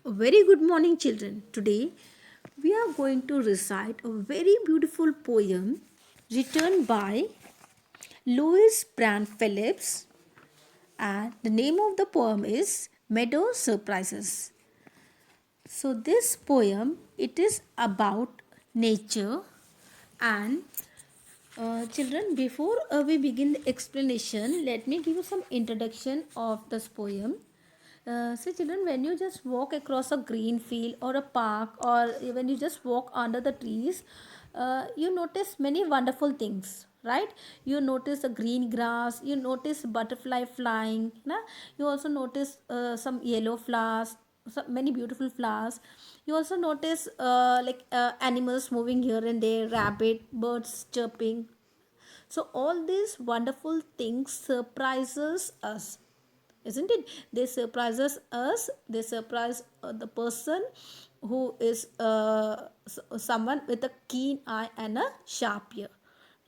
A very good morning, children. Today we are going to recite a very beautiful poem written by Louis Brand Phillips, and the name of the poem is Meadow Surprises. So this poem it is about nature and children. Before we begin the explanation, let me give you some introduction of this poem. So children, when you just walk across a green field or a park, or when you just walk under the trees, you notice many wonderful things, right? You notice a green grass, you notice butterfly flying, na? You also notice some yellow flowers, many beautiful flowers. You also notice animals moving here and there, rabbit, birds chirping. So all these wonderful things surprises us, isn't it? They surprises us. They surprise the person who is someone with a keen eye and a sharp ear,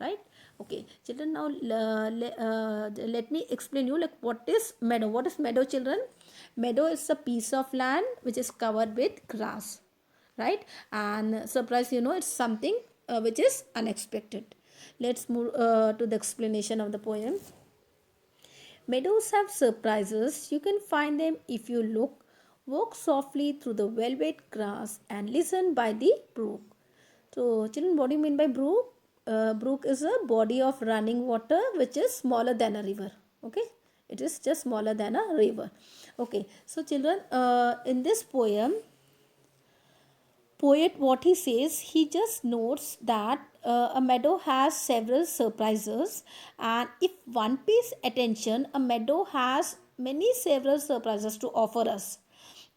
right? Okay, children, now let me explain you like what is meadow. What is meadow, children? Meadow is a piece of land which is covered with grass, right? And surprise, it's something which is unexpected. Let's move to the explanation of the poem. Meadows have surprises. You can find them if you look. Walk softly through the velvet grass and listen by the brook. So, children, what do you mean by brook? Brook is a body of running water which is smaller than a river. Okay, it is just smaller than a river. Okay, so children, in this poet, what he says, he just notes that a meadow has several surprises, and if one pays attention, a meadow has many several surprises to offer us.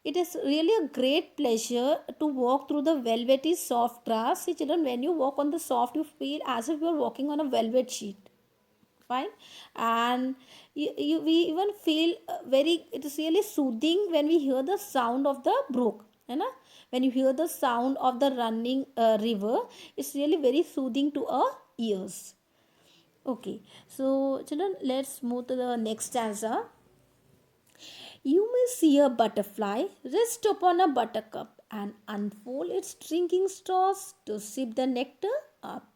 It is really a great pleasure to walk through the velvety soft grass. See children, when you walk on the soft, you feel as if you are walking on a velvet sheet, fine. And we even feel very, it is really soothing when we hear the sound of the brook, you know, when you hear the sound of the running river. It's really very soothing to our ears. Okay, so children, let's move to the next stanza. You may see a butterfly rest upon a buttercup and unfold its drinking straws to sip the nectar up.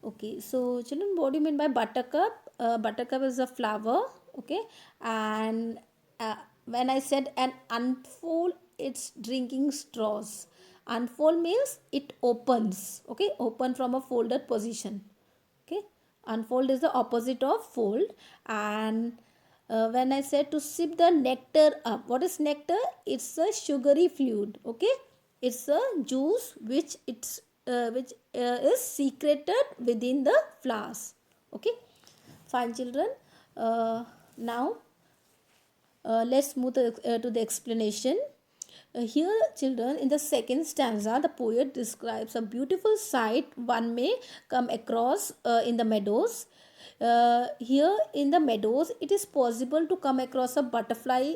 Okay, so children, what do you mean by buttercup? Buttercup is a flower, okay, and when I said an unfold its drinking straws, unfold means it opens, okay, open from a folded position, okay. Unfold is the opposite of fold. And when I said to sip the nectar up, what is nectar? It's a sugary fluid, okay. It's a juice which is secreted within the flowers, okay. Fine children, now let's move to the explanation. Here, children, in the second stanza, the poet describes a beautiful sight one may come across in the meadows. Here in the meadows, it is possible to come across a butterfly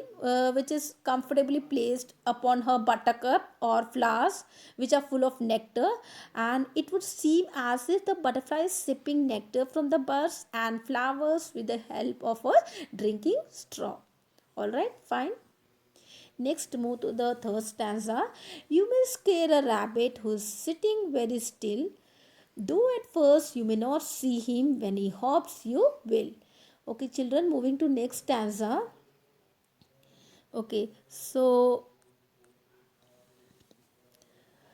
which is comfortably placed upon her buttercup or flowers which are full of nectar, and it would seem as if the butterfly is sipping nectar from the buds and flowers with the help of a drinking straw. All right, fine. Next, move to the third stanza. You may scare a rabbit who is sitting very still. Though at first you may not see him, when he hops, you will. Okay, children, moving to next stanza. Okay, so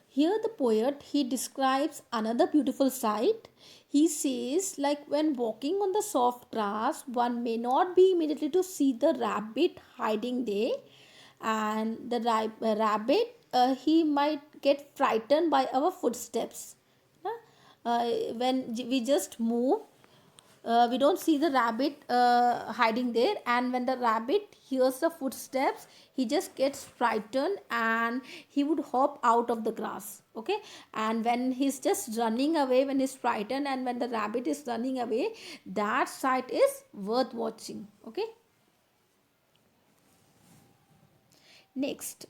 here the poet he describes another beautiful sight. He says, like when walking on the soft grass, one may not be immediately to see the rabbit hiding there, and the rabbit he might get frightened by our footsteps. Huh? When we just move, we don't see the rabbit hiding there, and when the rabbit hears the footsteps, he just gets frightened and he would hop out of the grass, okay. And when he's just running away, when he's frightened and when the rabbit is running away, that sight is worth watching, okay. Next,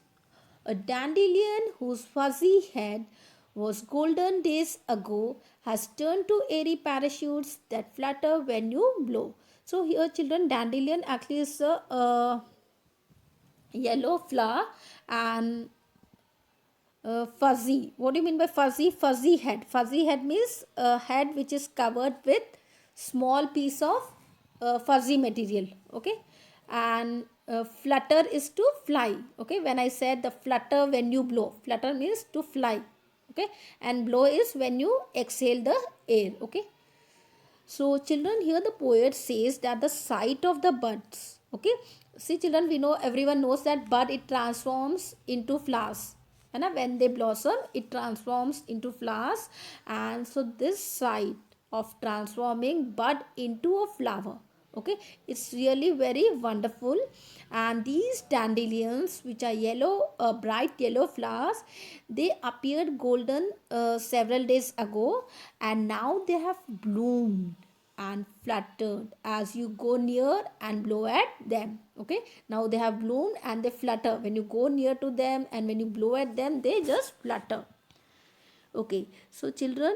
a dandelion whose fuzzy head was golden days ago has turned to airy parachutes that flutter when you blow. So here children, dandelion actually is a yellow flower, and fuzzy. What do you mean by fuzzy? Fuzzy head. Fuzzy head means a head which is covered with small piece of fuzzy material. Okay, and flutter is to fly. Okay, when I said the flutter when you blow, flutter means to fly. Okay, and blow is when you exhale the air. Okay, so children, here the poet says that the sight of the buds, okay, see children, we know, everyone knows that bud, it transforms into flowers, and when they blossom it transforms into flowers. And so this sight of transforming bud into a flower, okay, it's really very wonderful. And these dandelions, which are yellow, bright yellow flowers, they appeared golden several days ago, and now they have bloomed and fluttered as you go near and blow at them. Okay, now they have bloomed and they flutter when you go near to them, and when you blow at them they just flutter. Okay, so children,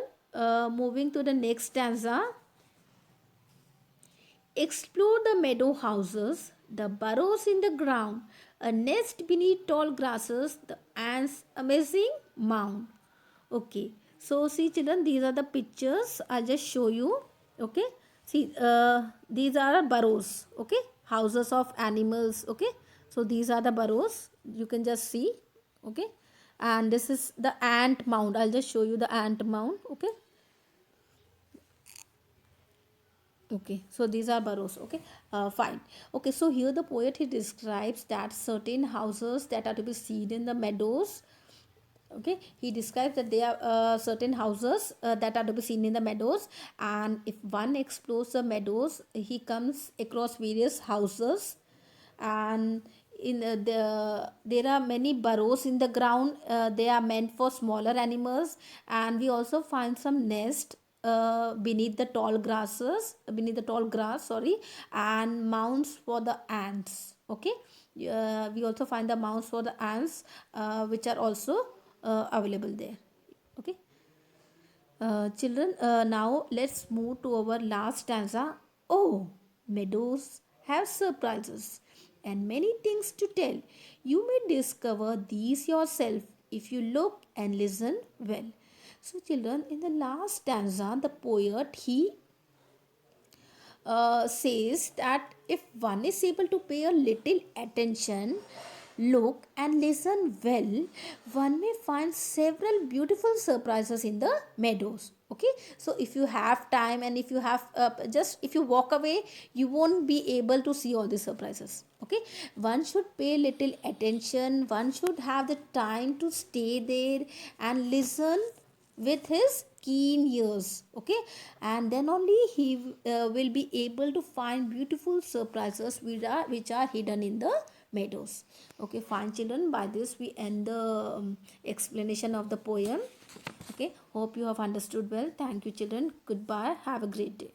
moving to the next stanza. Explore the meadow houses, the burrows in the ground, a nest beneath tall grasses, the ants' amazing mound. Okay, so see children, these are the pictures. I'll just show you. Okay, see, these are burrows. Okay, houses of animals. Okay, so these are the burrows. You can just see. Okay, and this is the ant mound. I'll just show you the ant mound. Okay. Okay, so these are burrows. Okay, fine. Okay, so here the poet, he describes that certain houses that are to be seen in the meadows. Okay, he describes that there are certain houses that are to be seen in the meadows, and if one explores the meadows, he comes across various houses, and in there are many burrows in the ground. They are meant for smaller animals, and we also find some nest beneath the tall grasses, beneath the tall grass, sorry, and mounds for the ants. Okay, we also find the mounds for the ants, which are also available there. Okay, children, now let's move to our last stanza. Oh, meadows have surprises and many things to tell. You may discover these yourself if you look and listen well. So, children, in the last stanza, the poet, he says that if one is able to pay a little attention, look and listen well, one may find several beautiful surprises in the meadows. Okay, so if you have time, and if you have just if you walk away, you won't be able to see all the surprises. Okay, one should pay little attention, one should have the time to stay there and listen with his keen ears. Okay, and then only he will be able to find beautiful surprises which are hidden in the meadows. Okay, fine children, by this we end the explanation of the poem. Okay, hope you have understood well. Thank you children. Goodbye, have a great day.